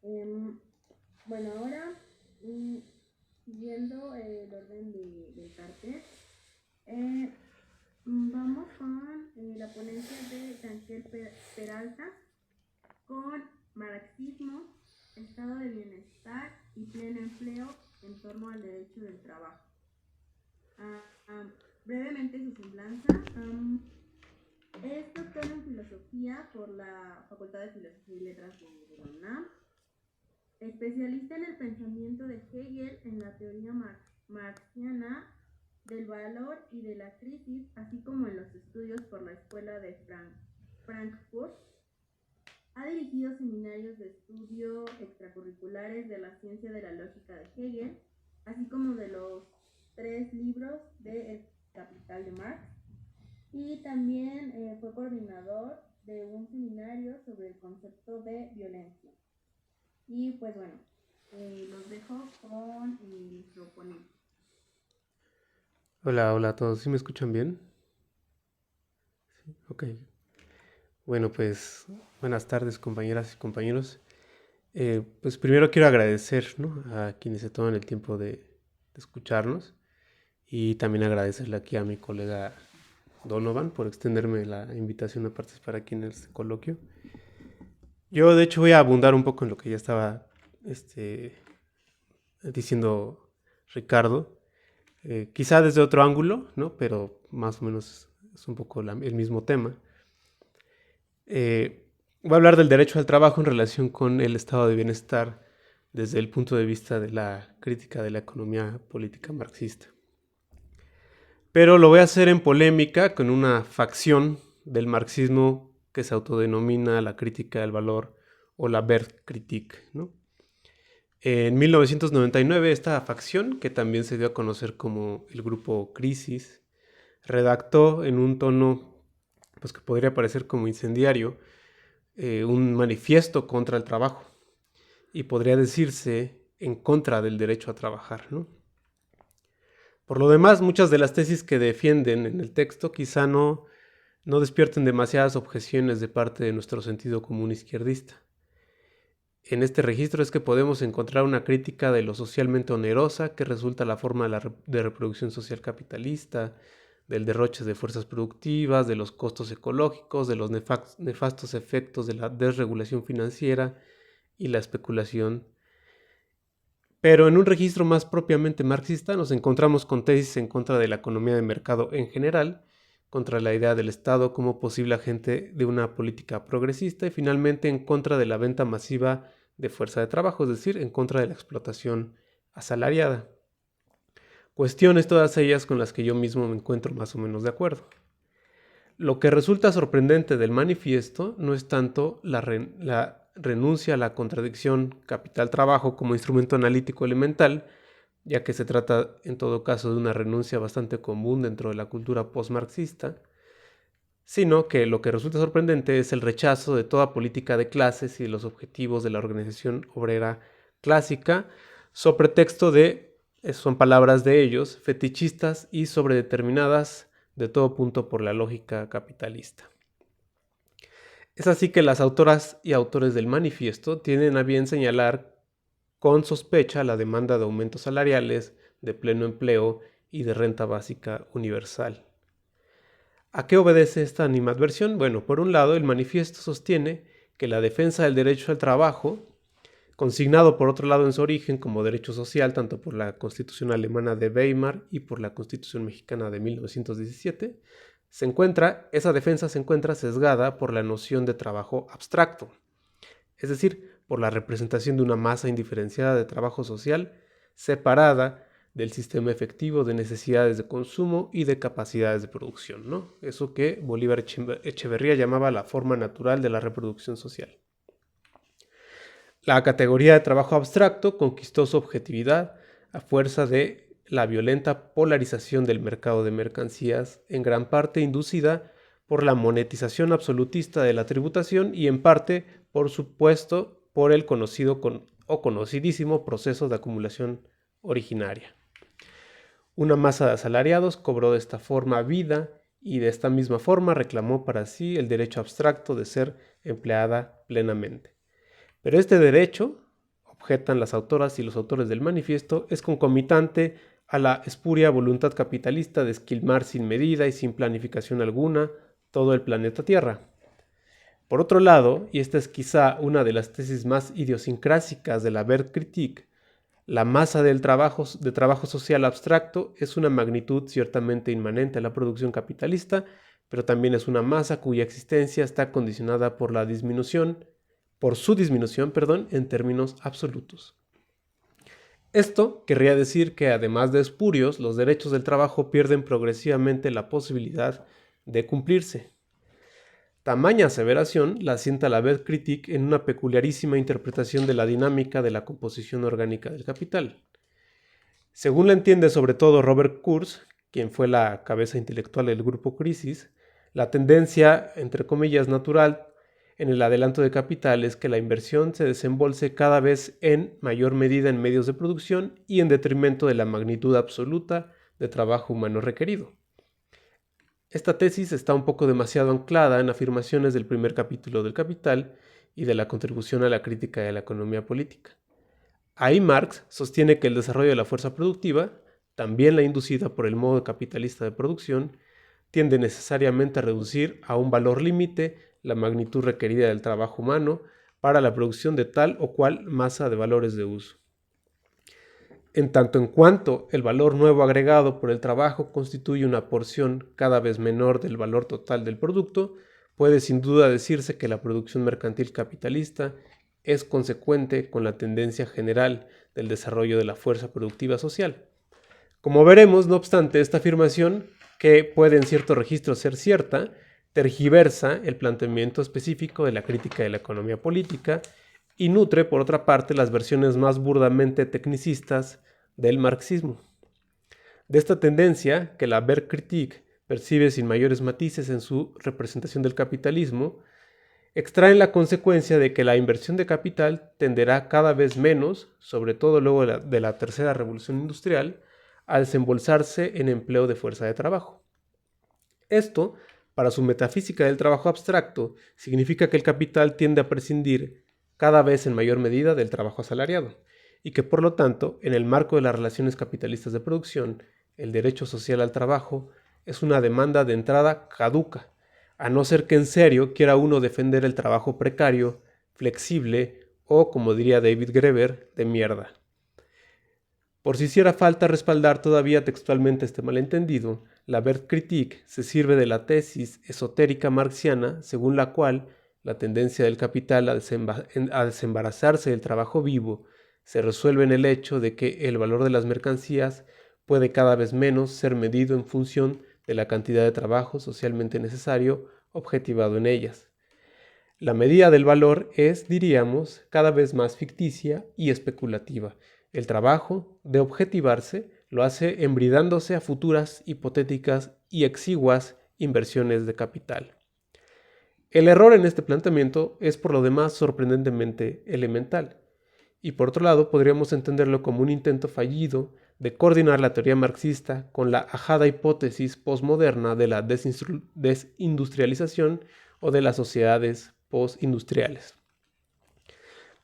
Em, bueno, ahora, mm, siguiendo el orden del cartel, eh, vamos con la ponencia de Daniel Peralta con marxismo, estado de bienestar y pleno empleo en torno al derecho del trabajo. Ah, ah, brevemente su semblanza. Es doctor en filosofía por la Facultad de Filosofía y Letras de la UNAM, especialista en el pensamiento de Hegel en la teoría marxiana del valor y de la crisis, así como en los estudios por la Escuela de Frankfurt. Ha dirigido seminarios de estudio extracurriculares de la ciencia de la lógica de Hegel, así como de los 3 libros de El Capital de Marx. Y también fue coordinador de un seminario sobre el concepto de violencia. Y pues bueno, los dejo con nuestro ponente. Hola a todos. ¿Sí me escuchan bien? Sí, ok. Bueno, pues buenas tardes compañeras y compañeros. Pues primero quiero agradecer, ¿no?, a quienes se toman el tiempo de escucharnos y también agradecerle aquí a mi colega Donovan por extenderme la invitación a participar aquí en este coloquio. Yo de hecho voy a abundar un poco en lo que ya estaba diciendo Ricardo, quizá desde otro ángulo, ¿no?, pero más o menos es un poco el mismo tema. Voy a hablar del derecho al trabajo en relación con el estado de bienestar desde el punto de vista de la crítica de la economía política marxista. Pero lo voy a hacer en polémica con una facción del marxismo que se autodenomina la crítica del valor o la Wertkritik, ¿no? En 1999 esta facción, que también se dio a conocer como el grupo Crisis, redactó en un tono pues, que podría parecer como incendiario, un manifiesto contra el trabajo y podría decirse en contra del derecho a trabajar, ¿no? Por lo demás, muchas de las tesis que defienden en el texto quizá no despierten demasiadas objeciones de parte de nuestro sentido común izquierdista. En este registro es que podemos encontrar una crítica de lo socialmente onerosa que resulta la forma de reproducción social capitalista, del derroche de fuerzas productivas, de los costos ecológicos, de los nefastos efectos de la desregulación financiera y la especulación. Pero en un registro más propiamente marxista nos encontramos con tesis en contra de la economía de mercado en general, contra la idea del Estado como posible agente de una política progresista y finalmente en contra de la venta masiva de fuerza de trabajo, es decir, en contra de la explotación asalariada. Cuestiones todas ellas con las que yo mismo me encuentro más o menos de acuerdo. Lo que resulta sorprendente del manifiesto no es tanto la renuncia a la contradicción capital-trabajo como instrumento analítico elemental, ya que se trata en todo caso de una renuncia bastante común dentro de la cultura postmarxista, sino que lo que resulta sorprendente es el rechazo de toda política de clases y de los objetivos de la organización obrera clásica, sobre pretexto de, son palabras de ellos, fetichistas y sobredeterminadas de todo punto por la lógica capitalista. Es así que las autoras y autores del manifiesto tienen a bien señalar con sospecha la demanda de aumentos salariales, de pleno empleo y de renta básica universal. ¿A qué obedece esta animadversión? Bueno, por un lado, el manifiesto sostiene que la defensa del derecho al trabajo, consignado por otro lado en su origen como derecho social tanto por la Constitución alemana de Weimar y por la Constitución mexicana de 1917, esa defensa se encuentra sesgada por la noción de trabajo abstracto, es decir, por la representación de una masa indiferenciada de trabajo social separada del sistema efectivo de necesidades de consumo y de capacidades de producción, ¿no? Eso que Bolívar Echeverría llamaba la forma natural de la reproducción social. La categoría de trabajo abstracto conquistó su objetividad a fuerza de la violenta polarización del mercado de mercancías, en gran parte inducida por la monetización absolutista de la tributación y en parte, por supuesto, por el conocido o conocidísimo proceso de acumulación originaria. Una masa de asalariados cobró de esta forma vida y de esta misma forma reclamó para sí el derecho abstracto de ser empleada plenamente. Pero este derecho objetan las autoras y los autores del manifiesto, es concomitante a la espuria voluntad capitalista de esquilmar sin medida y sin planificación alguna todo el planeta Tierra. Por otro lado, y esta es quizá una de las tesis más idiosincrásicas de la Wertkritik, la masa de trabajo social abstracto es una magnitud ciertamente inmanente a la producción capitalista, pero también es una masa cuya existencia está condicionada por su disminución, en términos absolutos. Esto querría decir que además de espurios, los derechos del trabajo pierden progresivamente la posibilidad de cumplirse. Tamaña aseveración la asienta la Wertkritik en una peculiarísima interpretación de la dinámica de la composición orgánica del capital. Según la entiende sobre todo Robert Kurz, quien fue la cabeza intelectual del grupo Crisis, la tendencia, entre comillas, natural en el adelanto de capital es que la inversión se desembolse cada vez en mayor medida en medios de producción y en detrimento de la magnitud absoluta de trabajo humano requerido. Esta tesis está un poco demasiado anclada en afirmaciones del primer capítulo del Capital y de la contribución a la crítica de la economía política. Ahí Marx sostiene que el desarrollo de la fuerza productiva, también la inducida por el modo capitalista de producción, tiende necesariamente a reducir a un valor límite la magnitud requerida del trabajo humano para la producción de tal o cual masa de valores de uso. En tanto en cuanto el valor nuevo agregado por el trabajo constituye una porción cada vez menor del valor total del producto, puede sin duda decirse que la producción mercantil capitalista es consecuente con la tendencia general del desarrollo de la fuerza productiva social. Como veremos, no obstante, esta afirmación, que puede en cierto registro ser cierta, tergiversa el planteamiento específico de la crítica de la economía política y nutre, por otra parte, las versiones más burdamente tecnicistas del marxismo. De esta tendencia, que la Wertkritik percibe sin mayores matices en su representación del capitalismo, extraen la consecuencia de que la inversión de capital tenderá cada vez menos, sobre todo luego de la tercera revolución industrial, a desembolsarse en empleo de fuerza de trabajo. Esto, para su metafísica del trabajo abstracto, significa que el capital tiende a prescindir cada vez en mayor medida del trabajo asalariado, y que por lo tanto, en el marco de las relaciones capitalistas de producción, el derecho social al trabajo es una demanda de entrada caduca, a no ser que en serio quiera uno defender el trabajo precario, flexible o, como diría David Graeber, de mierda. Por si hiciera falta respaldar todavía textualmente este malentendido, la Wertkritik se sirve de la tesis esotérica marxiana según la cual la tendencia del capital a desembarazarse del trabajo vivo se resuelve en el hecho de que el valor de las mercancías puede cada vez menos ser medido en función de la cantidad de trabajo socialmente necesario objetivado en ellas. La medida del valor es, diríamos, cada vez más ficticia y especulativa. El trabajo, de objetivarse, lo hace embridándose a futuras, hipotéticas y exiguas inversiones de capital. El error en este planteamiento es por lo demás sorprendentemente elemental. Y por otro lado, podríamos entenderlo como un intento fallido de coordinar la teoría marxista con la ajada hipótesis postmoderna de la desindustrialización o de las sociedades postindustriales.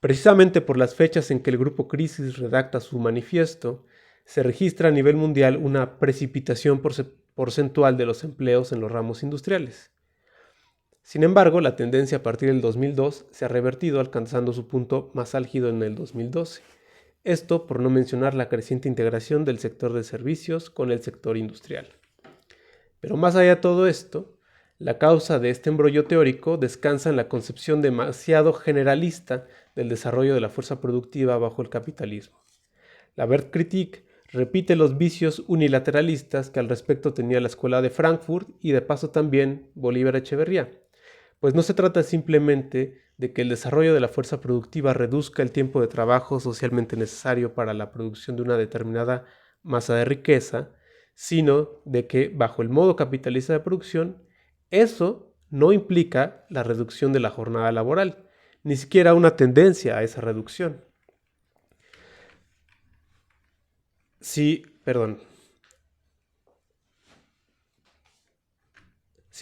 Precisamente por las fechas en que el grupo Crisis redacta su manifiesto, se registra a nivel mundial una precipitación porcentual de los empleos en los ramos industriales. Sin embargo, la tendencia a partir del 2002 se ha revertido, alcanzando su punto más álgido en el 2012. Esto por no mencionar la creciente integración del sector de servicios con el sector industrial. Pero más allá de todo esto, la causa de este embrollo teórico descansa en la concepción demasiado generalista del desarrollo de la fuerza productiva bajo el capitalismo. La Wertkritik repite los vicios unilateralistas que al respecto tenía la Escuela de Frankfurt y de paso también Bolívar Echeverría, pues no se trata simplemente de que el desarrollo de la fuerza productiva reduzca el tiempo de trabajo socialmente necesario para la producción de una determinada masa de riqueza, sino de que bajo el modo capitalista de producción, eso no implica la reducción de la jornada laboral, ni siquiera una tendencia a esa reducción. Si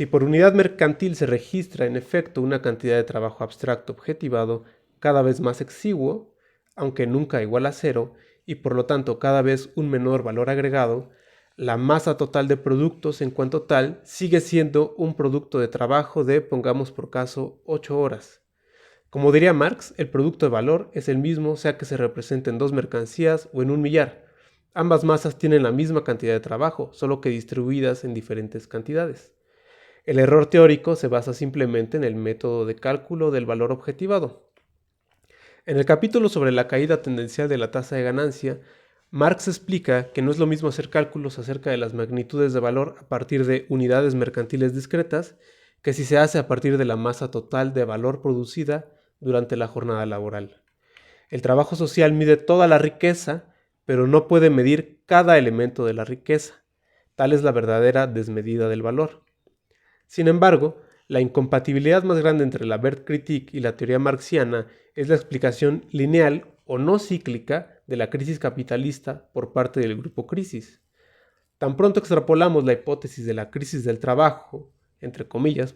por unidad mercantil se registra en efecto una cantidad de trabajo abstracto objetivado cada vez más exiguo, aunque nunca igual a cero, y por lo tanto cada vez un menor valor agregado, la masa total de productos en cuanto tal sigue siendo un producto de trabajo de, pongamos por caso, 8 horas. Como diría Marx, el producto de valor es el mismo sea que se represente en 2 mercancías o en un millar. Ambas masas tienen la misma cantidad de trabajo, solo que distribuidas en diferentes cantidades. El error teórico se basa simplemente en el método de cálculo del valor objetivado. En el capítulo sobre la caída tendencial de la tasa de ganancia, Marx explica que no es lo mismo hacer cálculos acerca de las magnitudes de valor a partir de unidades mercantiles discretas que si se hace a partir de la masa total de valor producida durante la jornada laboral. El trabajo social mide toda la riqueza, pero no puede medir cada elemento de la riqueza. Tal es la verdadera desmedida del valor. Sin embargo, la incompatibilidad más grande entre la Wertkritik y la teoría marxiana es la explicación lineal o no cíclica de la crisis capitalista por parte del grupo crisis. Tan pronto extrapolamos la hipótesis de la crisis del trabajo, entre comillas,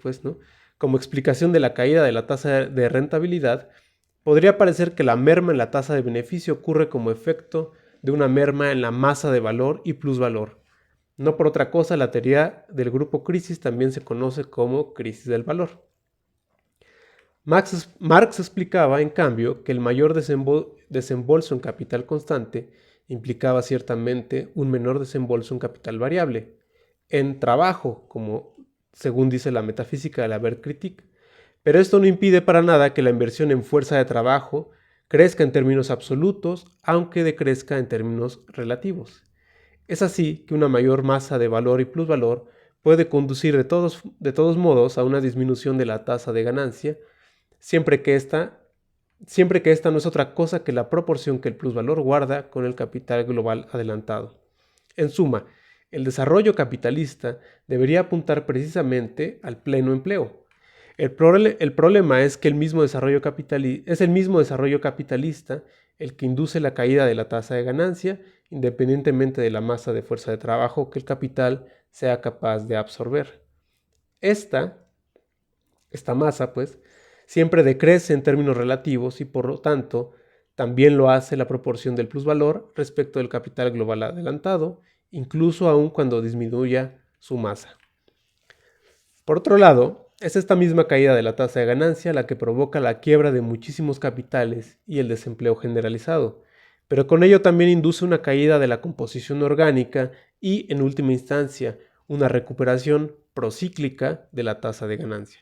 como explicación de la caída de la tasa de rentabilidad, podría parecer que la merma en la tasa de beneficio ocurre como efecto de una merma en la masa de valor y plusvalor. No por otra cosa, la teoría del grupo crisis también se conoce como crisis del valor. Marx explicaba, en cambio, que el mayor desembolso en capital constante implicaba ciertamente un menor desembolso en capital variable, en trabajo, como según dice la metafísica de la Wertkritik. Pero esto no impide para nada que la inversión en fuerza de trabajo crezca en términos absolutos, aunque decrezca en términos relativos. Es así que una mayor masa de valor y plusvalor puede conducir de todos modos a una disminución de la tasa de ganancia, siempre que esta no es otra cosa que la proporción que el plusvalor guarda con el capital global adelantado. En suma, el desarrollo capitalista debería apuntar precisamente al pleno empleo. El problema es que es el mismo desarrollo capitalista el que induce la caída de la tasa de ganancia, independientemente de la masa de fuerza de trabajo que el capital sea capaz de absorber. Esta masa, siempre decrece en términos relativos y por lo tanto también lo hace la proporción del plusvalor respecto del capital global adelantado, incluso aun cuando disminuya su masa. Por otro lado, es esta misma caída de la tasa de ganancia la que provoca la quiebra de muchísimos capitales y el desempleo generalizado, pero con ello también induce una caída de la composición orgánica y, en última instancia, una recuperación procíclica de la tasa de ganancia.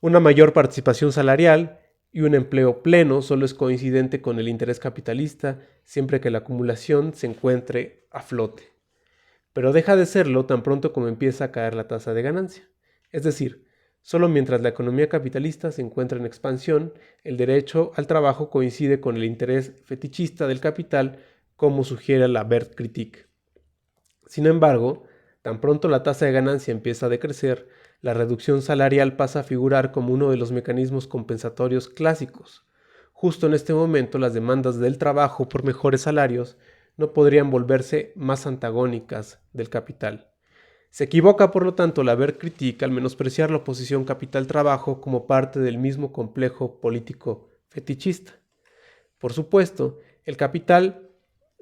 Una mayor participación salarial y un empleo pleno solo es coincidente con el interés capitalista siempre que la acumulación se encuentre a flote. Pero deja de serlo tan pronto como empieza a caer la tasa de ganancia. Es decir, solo mientras la economía capitalista se encuentra en expansión, el derecho al trabajo coincide con el interés fetichista del capital, como sugiere la Wertkritik. Sin embargo, tan pronto la tasa de ganancia empieza a decrecer, la reducción salarial pasa a figurar como uno de los mecanismos compensatorios clásicos. Justo en este momento, las demandas del trabajo por mejores salarios no podrían volverse más antagónicas del capital. Se equivoca, por lo tanto, la Wertkritik al menospreciar la oposición capital-trabajo como parte del mismo complejo político fetichista. Por supuesto, el capital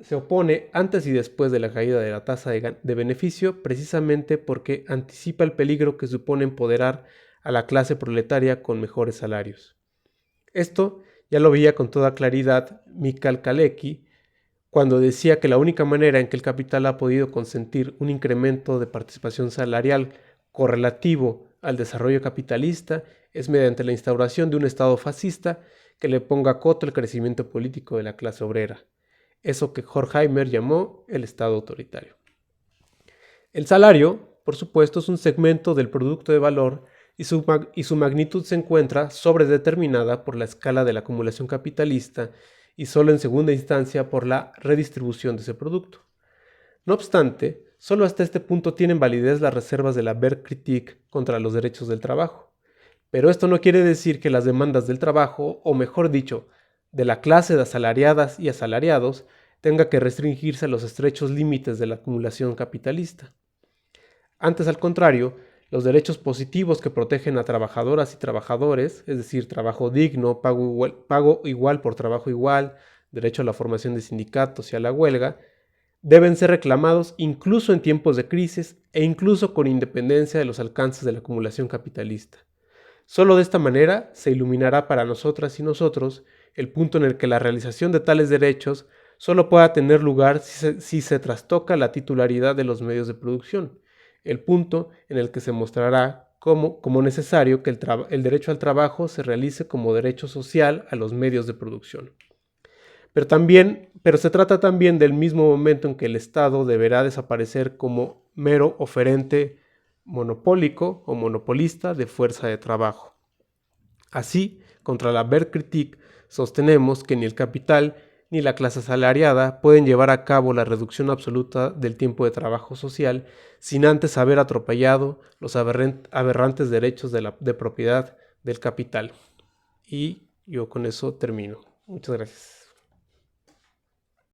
se opone antes y después de la caída de la tasa de beneficio precisamente porque anticipa el peligro que supone empoderar a la clase proletaria con mejores salarios. Esto ya lo veía con toda claridad Mikhail Kalecki cuando decía que la única manera en que el capital ha podido consentir un incremento de participación salarial correlativo al desarrollo capitalista es mediante la instauración de un Estado fascista que le ponga coto al crecimiento político de la clase obrera, eso que Horkheimer llamó el Estado autoritario. El salario, por supuesto, es un segmento del producto de valor y su magnitud se encuentra sobredeterminada por la escala de la acumulación capitalista y solo en segunda instancia por la redistribución de ese producto. No obstante, solo hasta este punto tienen validez las reservas de la Wertkritik contra los derechos del trabajo. Pero esto no quiere decir que las demandas del trabajo, o mejor dicho, de la clase de asalariadas y asalariados, tenga que restringirse a los estrechos límites de la acumulación capitalista. Antes, al contrario, los derechos positivos que protegen a trabajadoras y trabajadores, es decir, trabajo digno, pago igual por trabajo igual, derecho a la formación de sindicatos y a la huelga, deben ser reclamados incluso en tiempos de crisis e incluso con independencia de los alcances de la acumulación capitalista. Solo de esta manera se iluminará para nosotras y nosotros el punto en el que la realización de tales derechos solo pueda tener lugar si se trastoca la titularidad de los medios de producción, el punto en el que se mostrará como necesario que el derecho al trabajo se realice como derecho social a los medios de producción. Pero se trata también del mismo momento en que el Estado deberá desaparecer como mero oferente monopólico o monopolista de fuerza de trabajo. Así, contra la Werkkritik, sostenemos que ni el capital ni la clase asalariada pueden llevar a cabo la reducción absoluta del tiempo de trabajo social sin antes haber atropellado los aberrantes derechos de propiedad del capital. Y yo con eso termino. Muchas gracias.